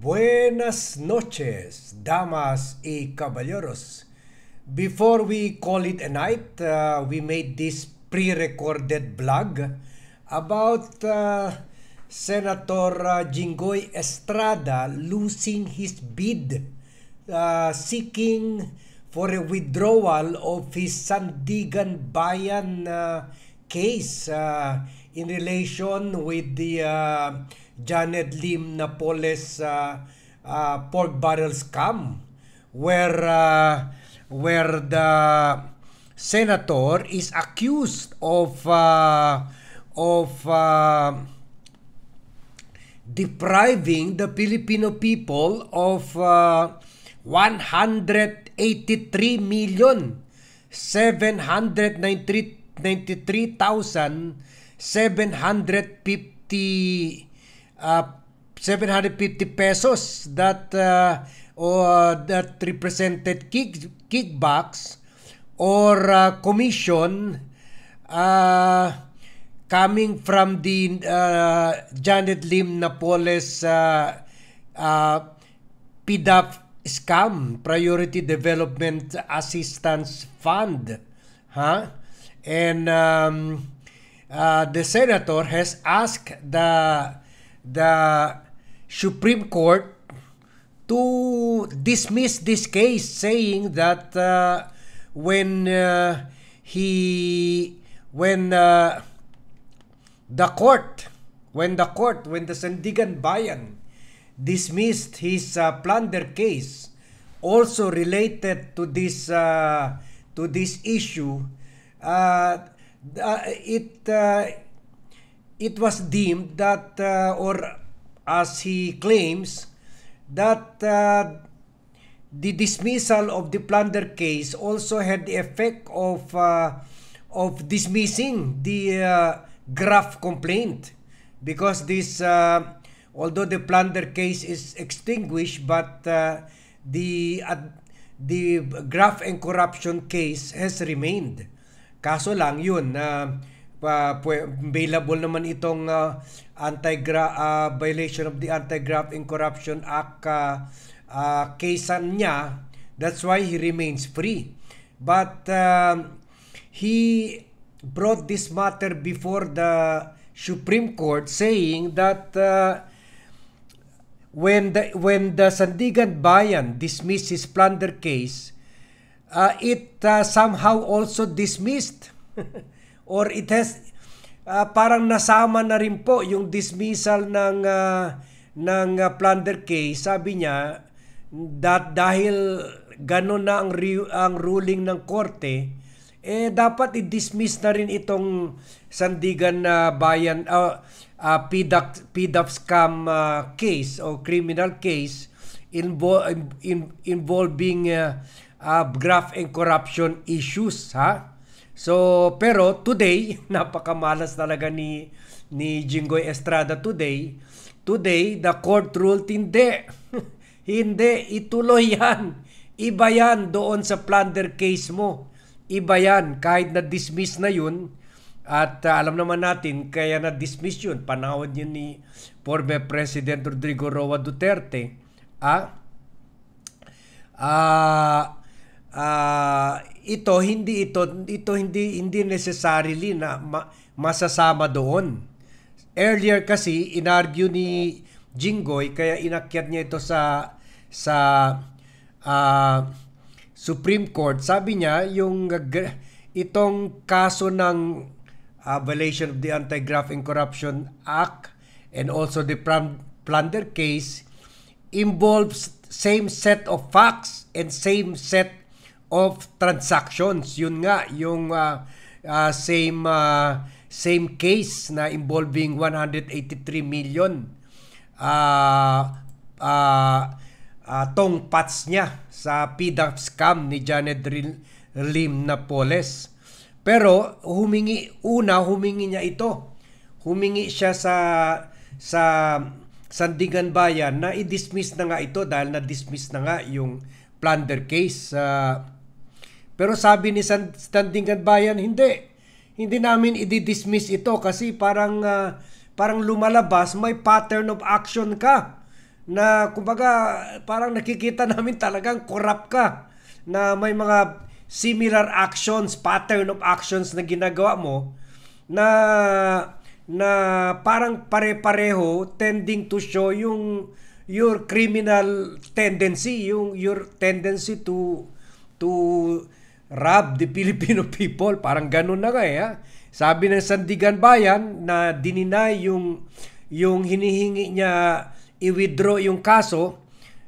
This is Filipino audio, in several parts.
Buenas noches, damas y caballeros. Before we call it a night, we made this pre-recorded vlog about Senator Jinggoy Estrada losing his bid, seeking for a withdrawal of his Sandigan Bayan case in relation with the Janet Lim Napoles pork barrel scam, where the senator is accused of depriving the Filipino people of 183,793,750 pesos that represented kickbacks or commission coming from the Janet Lim Napoles PDAP scam, Priority Development Assistance Fund, and the senator has asked the Supreme Court to dismiss this case, saying that when the Sandigan Bayan dismissed his plunder case, also related to this issue, it was deemed that, or as he claims, that the dismissal of the plunder case also had the effect of dismissing the graft complaint, because this although the plunder case is extinguished, but the graft and corruption case has remained. Kaso lang yun, available naman itong violation of the Anti-Graft and Corruption Act casean niya. That's why he remains free. But he brought this matter before the Supreme Court, saying that when the Sandigan Bayan dismissed his plunder case, it somehow also dismissed or it has parang nasama na rin po yung dismissal ng plunder case. Sabi niya that dahil gano'n na ang ruling ng korte, dapat i-dismiss na rin itong Sandigan Bayan PDAP scam case o criminal case involving graft and corruption issues, So, pero today, napakamalas talaga ni Jinggoy Estrada today. Today, the court ruled hindi. Hindi, ituloy yan. Iba yan doon sa plunder case mo. Iba yan, kahit na-dismiss na yun. At alam naman natin, kaya na-dismiss yun. Panahon yun ni former President Rodrigo Roa Duterte. Ito hindi necessarily na masasama doon. Earlier kasi inargue ni Jinggoy, kaya inakyat niya ito sa Supreme Court. Sabi niya itong kaso ng violation of the Anti-Graft and Corruption Act and also the plunder case involves same set of facts and same set of transactions. Yun nga, yung same case na involving 183 million tongpats niya sa PDAP scam ni Janet Lim Napoles. Pero humingi niya ito. Humingi siya sa Sandigan Bayan na i-dismiss na nga ito dahil na-dismiss na nga yung plunder case. Pero sabi ni Sandigan Bayan, hindi namin i-dismiss ito kasi parang lumalabas may pattern of action ka na kumbaga parang nakikita namin talagang corrupt ka, na may mga similar actions, pattern of actions na ginagawa mo na parang pare-pareho, tending to show your criminal tendency, your tendency to rob the Filipino people. Parang ganun na nga ha? Sabi ng Sandigan Bayan na dininay yung hinihingi niya i-withdraw yung kaso,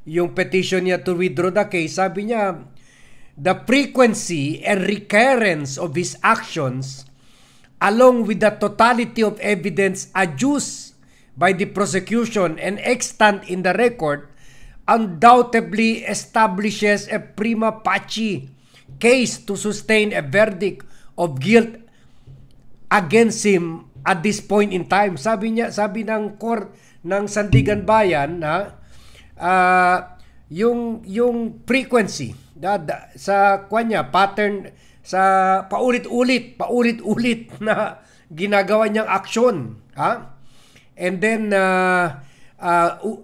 yung petition niya to withdraw the case. Sabi niya, the frequency and recurrence of his actions along with the totality of evidence adduced by the prosecution and extant in the record undoubtedly establishes a prima facie case to sustain a verdict of guilt against him at this point in time. Sabi ng court ng Sandigan Bayan na yung frequency sa kanya pattern sa paulit-ulit na ginagawa niyang aksyon, and then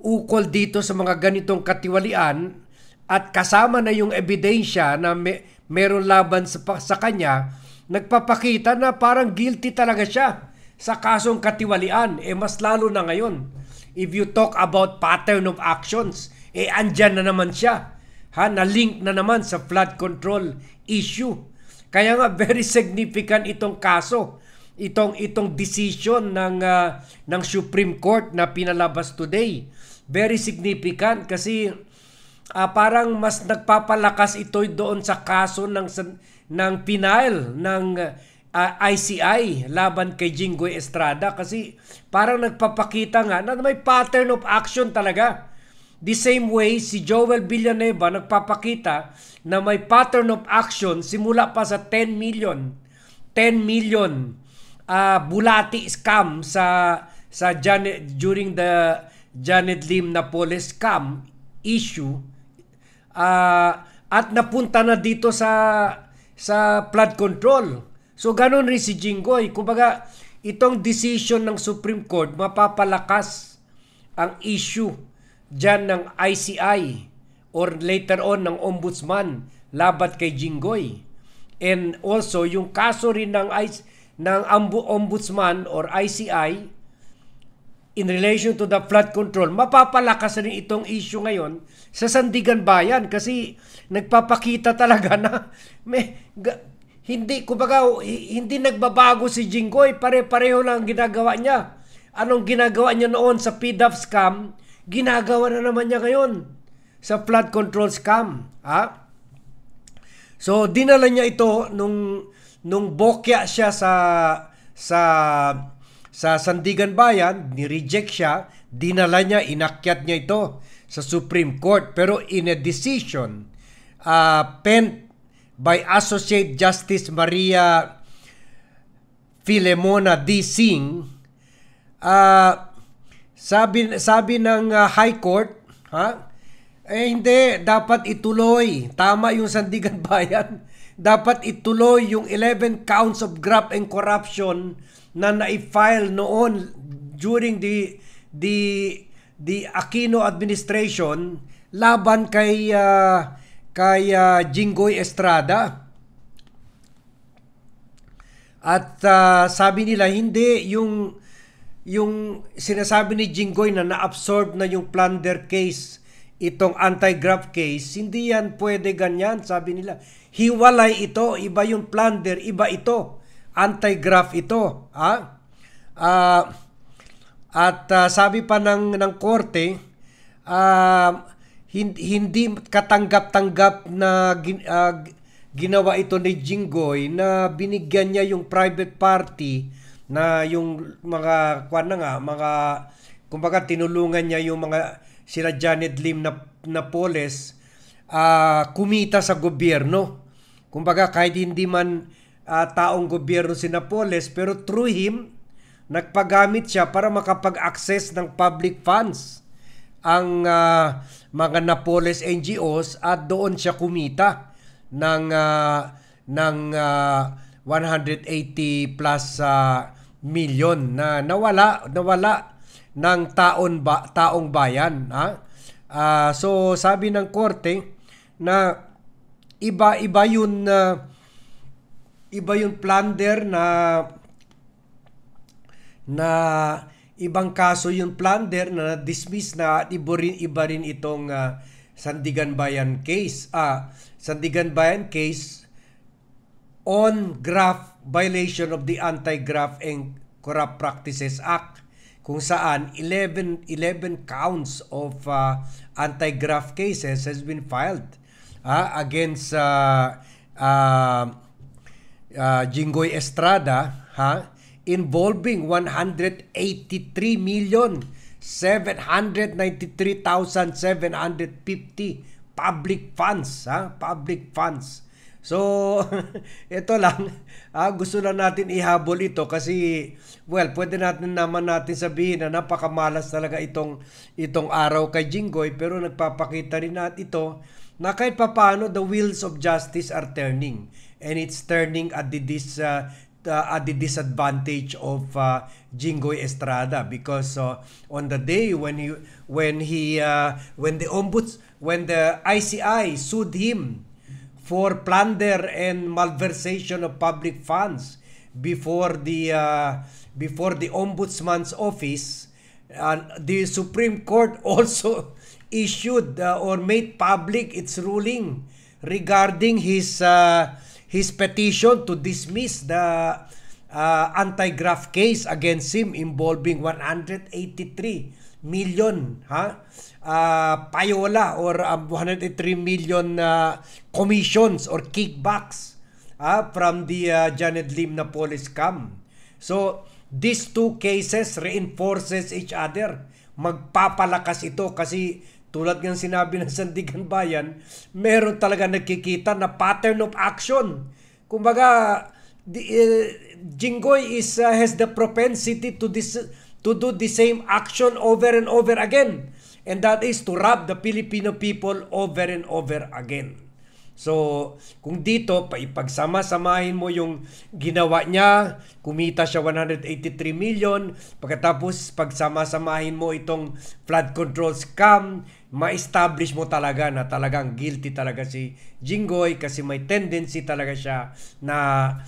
ukol dito sa mga ganitong katiwalian at kasama na yung ebidensya na meron laban sa kanya, nagpapakita na parang guilty talaga siya sa kasong katiwalian. Mas lalo na ngayon, if you talk about pattern of actions, andyan na naman siya, na-link na naman sa flood control issue. Kaya nga very significant itong kaso, itong decision ng Supreme Court na pinalabas today. Very significant kasi parang mas nagpapalakas ito doon sa kaso ng final ng ICI laban kay Jinggoy Estrada, kasi parang nagpapakita nga na may pattern of action talaga. The same way, si Joel Villanueva nagpapakita na may pattern of action simula pa sa 10 million bulati scam sa Janet, during the Janet Lim Napoles scam issue, at napunta na dito sa flood control. So ganun rin si Jinggoy. Kumbaga, itong decision ng Supreme Court mapapalakas ang issue dyan ng ICI or later on ng Ombudsman laban kay Jinggoy. And also, yung kaso rin ng Ombudsman or ICI in relation to the flood control, mapapalakas rin itong issue ngayon sa Sandigan Bayan, kasi nagpapakita talaga na hindi nagbabago si Jinggoy, pare-pareho lang ang ginagawa niya. Anong ginagawa niya noon sa PDAP scam, ginagawa na naman niya ngayon sa flood control scam. So dinala niya ito nung bokya siya sa Sandigan Bayan, ni-reject siya, dinala niya, inakyat niya ito sa Supreme Court. Pero in a decision penned by Associate Justice Maria Filemona D. Singh, sabi ng High Court, hindi, dapat ituloy. Tama yung Sandigan Bayan. Dapat ituloy yung 11 counts of graft and corruption na na-file noon during the Aquino administration laban kay Jinggoy Estrada. At sabi nila, hindi, yung sinasabi ni Jinggoy na na-absorb na yung plunder case, itong anti-graft case, hindi yan pwede ganyan, sabi nila. Hiwalay ito, iba yung plunder, iba ito. Anti-graft ito. Sabi pa ng korte, hindi katanggap-tanggap na ginawa ito ni Jinggoy na binigyan niya yung private party na yung mga kumbaga tinulungan niya yung mga sila Janet Lim Napoles kumita sa gobyerno. Kumbaga kahit hindi man taong gobyerno si Napoles, pero through him nagpagamit siya para makapag-access ng public funds ang mga Napoles NGOs, at doon siya kumita ng 180 plus million na nawala ng taong bayan. So sabi ng korte na iba yung plunder na ibang kaso yung plunder na dismiss na iba rin itong Sandigan Bayan case. Sandigan Bayan case on graft violation of the Anti-Graft and Corrupt Practices Act, kung saan 11 counts of anti-graft cases has been filed against Jinggoy Estrada involving 183,793,750 public funds. So, ito lang, gusto lang natin ihabol ito kasi, well, pwede natin sabihin na napakamalas talaga itong araw kay Jinggoy, pero nagpapakita rin natin ito na kahit papaano the wheels of justice are turning, and it's turning at the disadvantage of Jinggoy Estrada, because on the day when the ICI sued him for plunder and malversation of public funds before the ombudsman's office, the Supreme Court also issued or made public its ruling regarding his petition to dismiss the anti-graft case against him involving 183 million payola or 103 million commissions or kickbacks from the Janet Lim na police scam. So these two cases reinforces each other. Magpapalakas ito kasi tulad ng sinabi ng Sandigan Bayan, meron talaga nagkikita na pattern of action. Kumbaga, Jinggoy has the propensity to do the same action over and over again. And that is to rob the Filipino people over and over again. So, kung dito, ipagsama-samahin mo yung ginawa niya, kumita siya 183 million, pagkatapos pagsama-samahin mo itong flood control scam, ma-establish mo talaga na talagang guilty talaga si Jinggoy kasi may tendency talaga siya na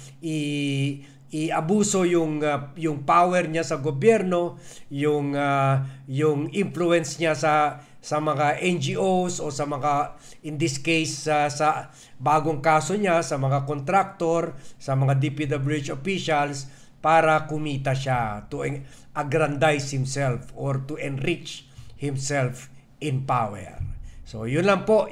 iabuso yung power niya sa gobyerno, yung influence niya sa mga NGOs o sa mga, in this case sa bagong kaso niya, sa mga contractor, sa mga DPWH officials, para kumita siya, to aggrandize himself or to enrich himself in power. So yun lang po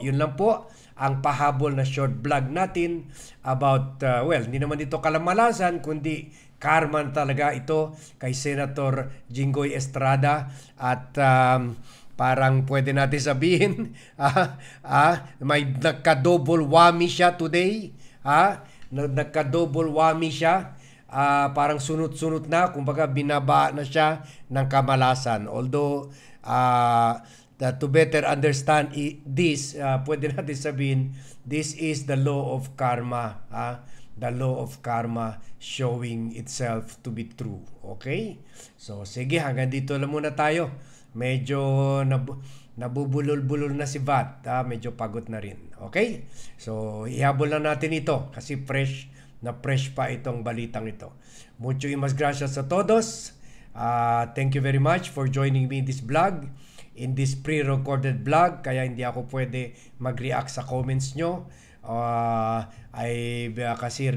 ang pahabol na short vlog natin about, hindi naman ito kalamalasan, kundi karma talaga ito kay Senator Jinggoy Estrada. At parang pwede natin sabihin, may nagka-double whammy siya today. Nagka-double whammy siya. Parang sunod-sunod na, kumbaga binaba na siya ng kamalasan. Although, to better understand this, pwede natin sabihin, this is the law of karma. The law of karma showing itself to be true. Okay? So, sige, hanggang dito lang muna tayo. Medyo nabubulol-bulol na si Vat. Medyo pagod na rin. Okay? So, ihabol lang natin ito kasi fresh pa itong balitang ito. Muchas gracias a todos. Thank you very much for joining me in this vlog, in this pre-recorded vlog, kaya hindi ako pwede mag-react sa comments nyo. Kasi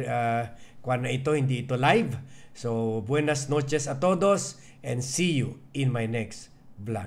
hindi ito live. So, buenas noches a todos and see you in my next vlog.